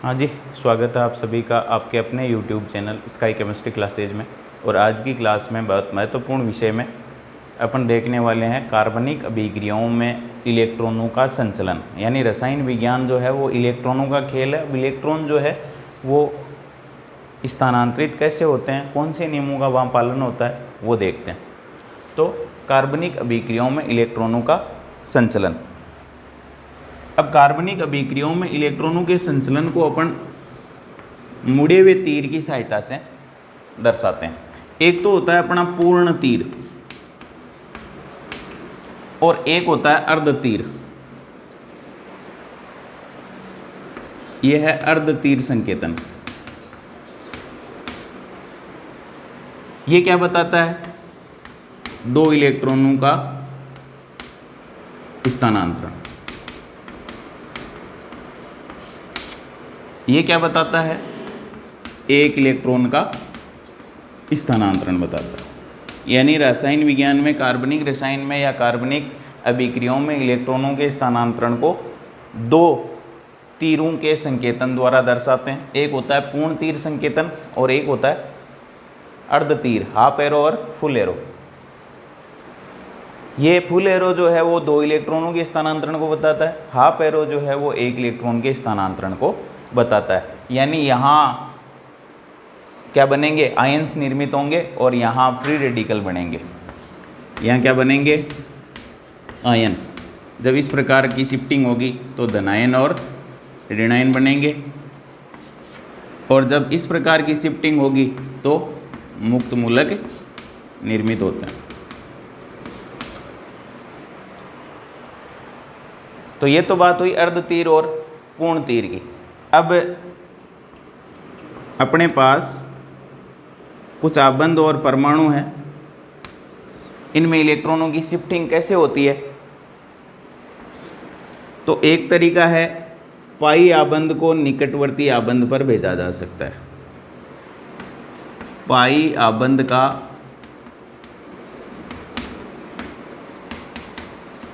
हाँ जी, स्वागत है आप सभी का आपके अपने YouTube channel sky chemistry classes में। और आज की क्लास में बहुत महत्वपूर्ण विषय में अपन देखने वाले हैं कार्बनिक अभिक्रियाओं में इलेक्ट्रॉनों का संचलन। यानी रसायन विज्ञान जो है वो इलेक्ट्रॉनों का खेल है। इलेक्ट्रॉन जो है वो स्थानांतरित कैसे होते हैं, कौन से नियमों का वहाँ पालन होता है, वो देखते हैं। तो कार्बनिक अभिक्रियाओं में इलेक्ट्रॉनों का संचलन। अब कार्बनिक अभिक्रियाओं में इलेक्ट्रॉनों के संचलन को अपन मुड़े हुए तीर की सहायता से दर्शाते हैं। एक तो होता है अपना पूर्ण तीर और एक होता है अर्ध तीर। यह है अर्ध तीर संकेतन। यह क्या बताता है? दो इलेक्ट्रॉनों का स्थानांतरण। ये क्या बताता है? एक इलेक्ट्रॉन का स्थानांतरण बताता है। यानी रसायन विज्ञान में, कार्बनिक रसायन में या कार्बनिक अभिक्रियाओं में इलेक्ट्रॉनों के स्थानांतरण को दो तीरों के संकेतन द्वारा दर्शाते हैं। एक होता है पूर्ण तीर संकेतन और एक होता है अर्ध तीर, हाफ एरो और फुल एरो। ये फुल एरो जो है वो दो इलेक्ट्रॉनों के स्थानांतरण को बताता है, हाफ एरो जो है वो एक इलेक्ट्रॉन के स्थानांतरण को बताता है। यानी यहाँ क्या बनेंगे? आयंस निर्मित होंगे और यहाँ फ्री रेडिकल बनेंगे। यहाँ क्या बनेंगे? आयन। जब इस प्रकार की शिफ्टिंग होगी तो धनायन और ऋणायन बनेंगे, और जब इस प्रकार की शिफ्टिंग होगी तो मुक्त मूलक निर्मित होते हैं। तो ये तो बात हुई अर्ध तीर और पूर्ण तीर की। अब अपने पास कुछ आबंध और परमाणु हैं, इनमें इलेक्ट्रॉनों की शिफ्टिंग कैसे होती है? तो एक तरीका है पाई आबंध को निकटवर्ती आबंध पर भेजा जा सकता है। पाई आबंध का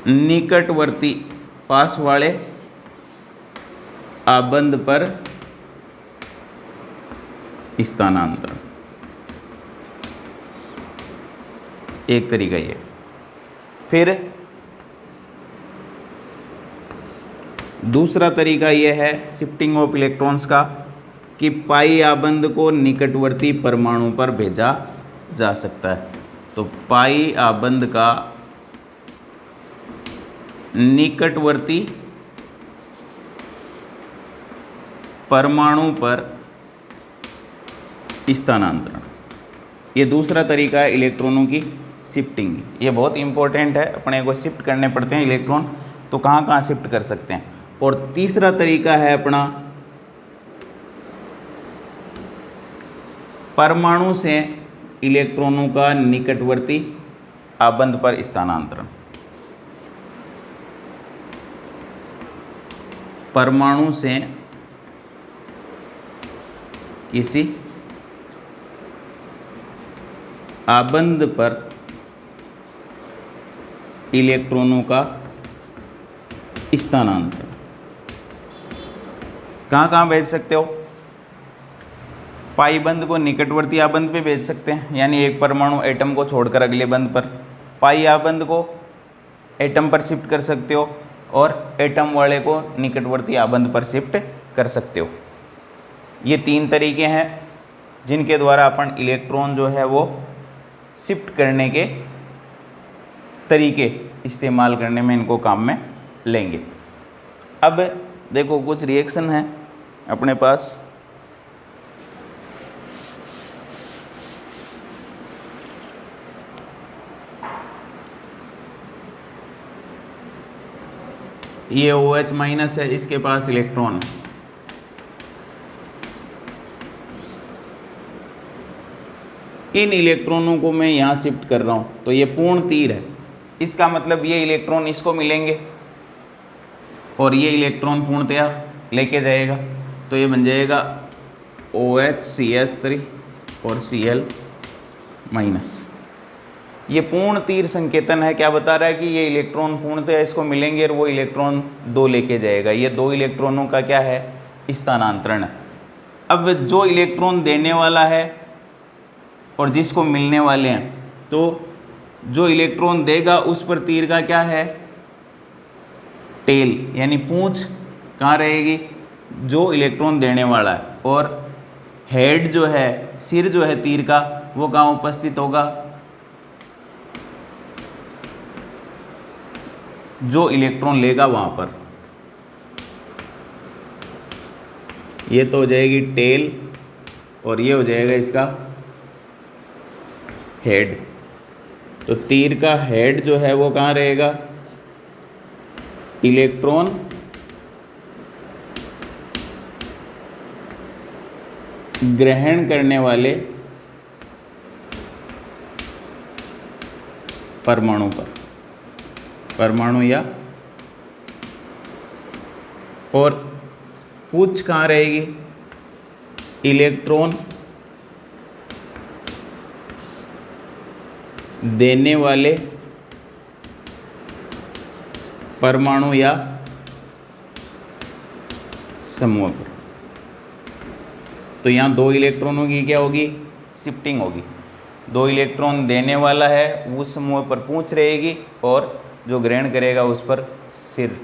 निकटवर्ती पास वाले आबंध पर स्थानांतरण, एक तरीका ये। फिर दूसरा तरीका यह है शिफ्टिंग ऑफ इलेक्ट्रॉन्स का, कि पाई आबंध को निकटवर्ती परमाणु पर भेजा जा सकता है। तो पाई आबंध का निकटवर्ती परमाणु पर स्थानांतरण, ये दूसरा तरीका है इलेक्ट्रॉनों की शिफ्टिंग। ये बहुत इंपॉर्टेंट है, अपने को शिफ्ट करने पड़ते हैं इलेक्ट्रॉन, तो कहाँ कहाँ शिफ्ट कर सकते हैं। और तीसरा तरीका है अपना परमाणु से इलेक्ट्रॉनों का निकटवर्ती आबंध पर स्थानांतरण। परमाणु से किसी आबंध पर इलेक्ट्रॉनों का स्थानांतरण कहाँ कहाँ भेज सकते हो? पाई बंध को निकटवर्ती आबंध पे भेज सकते हैं, यानी एक परमाणु एटम को छोड़कर अगले बंध पर। पाई आबंध को एटम पर शिफ्ट कर सकते हो और एटम वाले को निकटवर्ती आबंध पर शिफ्ट कर सकते हो। ये तीन तरीके हैं जिनके द्वारा अपन इलेक्ट्रॉन जो है वो शिफ्ट करने के तरीके इस्तेमाल करने में इनको काम में लेंगे। अब देखो कुछ रिएक्शन है अपने पास। ये OH माइनस है, इसके पास इलेक्ट्रॉन है। इन इलेक्ट्रॉनों को मैं यहाँ शिफ्ट कर रहा हूँ, तो ये पूर्ण तीर है। इसका मतलब ये इलेक्ट्रॉन इसको मिलेंगे और ये इलेक्ट्रॉन पूर्णतया लेके जाएगा, तो ये बन जाएगा OHCH3 और Cl माइनस। ये पूर्ण तीर संकेतन है। क्या बता रहा है कि ये इलेक्ट्रॉन पूर्णतः इसको मिलेंगे और वो इलेक्ट्रॉन दो लेके जाएगा। ये दो इलेक्ट्रॉनों का क्या है, स्थानांतरण। अब जो इलेक्ट्रॉन देने वाला है और जिसको मिलने वाले हैं, तो जो इलेक्ट्रॉन देगा उस पर तीर का क्या है, टेल, यानी पूंछ कहाँ रहेगी, जो इलेक्ट्रॉन देने वाला है, और हेड जो है, सिर जो है तीर का, वो कहाँ उपस्थित होगा, जो इलेक्ट्रॉन लेगा वहाँ पर। ये तो हो जाएगी टेल और ये हो जाएगा इसका हेड। तो तीर का हेड जो है वो कहाँ रहेगा, इलेक्ट्रॉन ग्रहण करने वाले परमाणु पर, परमाणु या, और पूंछ कहाँ रहेगी, इलेक्ट्रॉन देने वाले परमाणु या समूह पर। तो यहाँ दो इलेक्ट्रॉनों की क्या होगी, शिफ्टिंग होगी। दो इलेक्ट्रॉन देने वाला है, उस समूह पर पूंछ रहेगी, और जो ग्रहण करेगा उस पर सिर।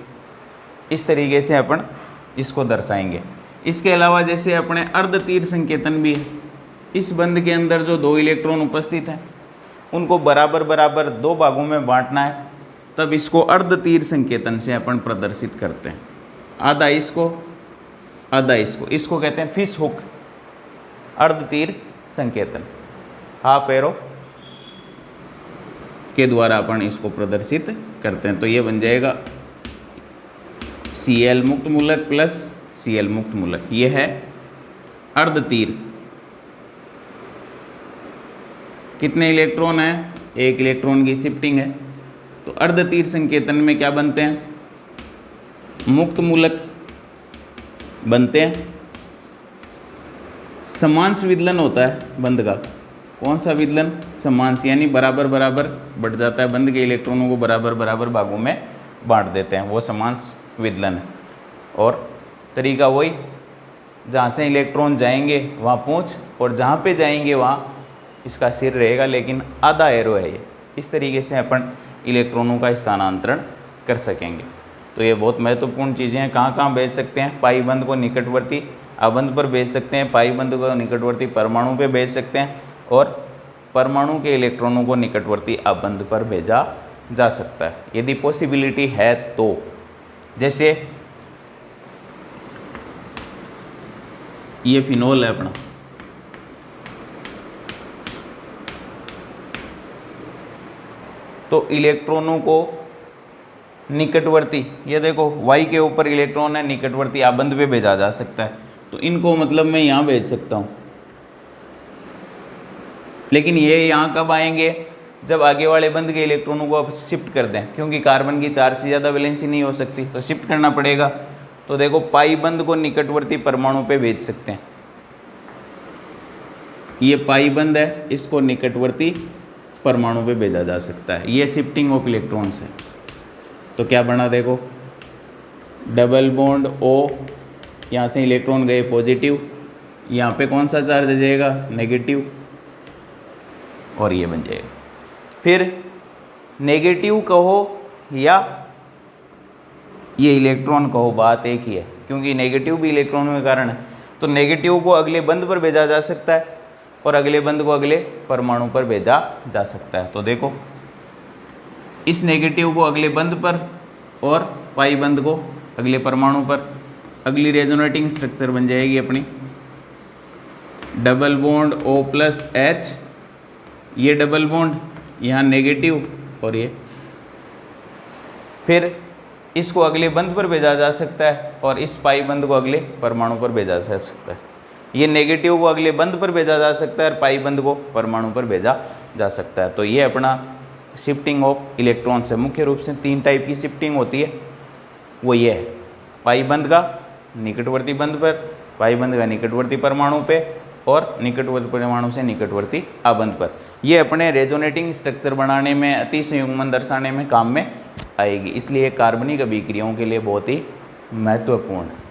इस तरीके से अपन इसको दर्शाएंगे। इसके अलावा जैसे अपने अर्ध तीर संकेतन भी है। इस बंध के अंदर जो दो इलेक्ट्रॉन उपस्थित हैं उनको बराबर बराबर दो भागों में बांटना है, तब इसको अर्ध तीर संकेतन से अपन प्रदर्शित करते हैं। आधा इसको, आधा इसको, इसको कहते हैं फिश हुक अर्ध तीर संकेतन, हाफ एरो के द्वारा अपन इसको प्रदर्शित करते हैं। तो ये बन जाएगा Cl मुक्त मूलक प्लस Cl मुक्त मूलक। ये है अर्ध तीर। कितने इलेक्ट्रॉन हैं, एक इलेक्ट्रॉन की शिफ्टिंग है। तो अर्ध तीर संकेतन में क्या बनते हैं, मुक्त मूलक बनते हैं। समांश विदलन होता है बंध का। कौन सा विदलन, समांश, यानी बराबर बराबर बढ़ जाता है, बंध के इलेक्ट्रॉनों को बराबर बराबर भागों में बांट देते हैं, वो समांश विदलन है। और तरीका वही, जहाँ से इलेक्ट्रॉन जाएंगे वहाँ पूंछ, और जहाँ पे जाएंगे वहाँ इसका सिर रहेगा, लेकिन आधा एरो है ये। इस तरीके से अपन इलेक्ट्रॉनों का स्थानांतरण कर सकेंगे। तो ये बहुत महत्वपूर्ण चीज़ें हैं। कहाँ कहाँ भेज सकते हैं, पाई बंध को निकटवर्ती आबंध पर भेज सकते हैं, पाई बंध को निकटवर्ती परमाणु पे भेज सकते हैं, और परमाणु के इलेक्ट्रॉनों को निकटवर्ती आबंध पर भेजा जा सकता है यदि पॉसिबिलिटी है तो। जैसे ये फिनोल है अपना, तो इलेक्ट्रॉनों को निकटवर्ती, ये देखो Y के ऊपर इलेक्ट्रॉन है, निकटवर्ती आबंध पे भेजा जा सकता है। तो इनको मतलब मैं यहाँ भेज सकता हूँ, लेकिन ये यहाँ कब आएंगे, जब आगे वाले बंध के इलेक्ट्रॉनों को आप शिफ्ट कर दें, क्योंकि कार्बन की 4 से ज़्यादा वैलेंसी नहीं हो सकती, तो शिफ्ट करना पड़ेगा। तो देखो पाई बंध को निकटवर्ती परमाणु पे भेज सकते हैं। ये पाई बंध है, इसको निकटवर्ती परमाणु पे भेजा जा सकता है। ये शिफ्टिंग ऑफ इलेक्ट्रॉन्स है। तो क्या बना देखो, डबल बॉन्ड O, यहाँ से इलेक्ट्रॉन गए पॉजिटिव, यहाँ पे कौन सा चार्ज आ जाएगा, नेगेटिव, और ये बन जाएगा। फिर नेगेटिव कहो या ये इलेक्ट्रॉन कहो, बात एक ही है, क्योंकि नेगेटिव भी इलेक्ट्रॉनों के कारण है। तो नेगेटिव को अगले बंध पर भेजा जा सकता है, और अगले बंध को अगले परमाणु पर भेजा जा सकता है। तो देखो इस नेगेटिव को अगले बंध पर और पाई बंध को अगले परमाणु पर। अगली रेजोनेटिंग स्ट्रक्चर बन जाएगी अपनी double bond O plus H, ये डबल बॉन्ड यहाँ नेगेटिव, और ये फिर इसको अगले बंध पर भेजा जा सकता है, और इस पाई बंध को अगले परमाणु पर भेजा जा सकता है। ये नेगेटिव को अगले बंध पर भेजा जा सकता है, और पाई बंध को परमाणु पर भेजा जा सकता है। तो ये अपना शिफ्टिंग ऑफ इलेक्ट्रॉन्स है। मुख्य रूप से 3 टाइप की शिफ्टिंग होती है, वो ये है, पाई बंध का निकटवर्ती बंध पर, पाई बंध का निकटवर्ती परमाणु पे, और निकटवर्ती परमाणु से निकटवर्ती आबंध पर। ये अपने रेजोनेटिंग स्ट्रक्चर बनाने में, अति संयुग्मन दर्शाने में काम में आएगी, इसलिए कार्बनिक अभिक्रियाओं के लिए बहुत ही महत्वपूर्ण है।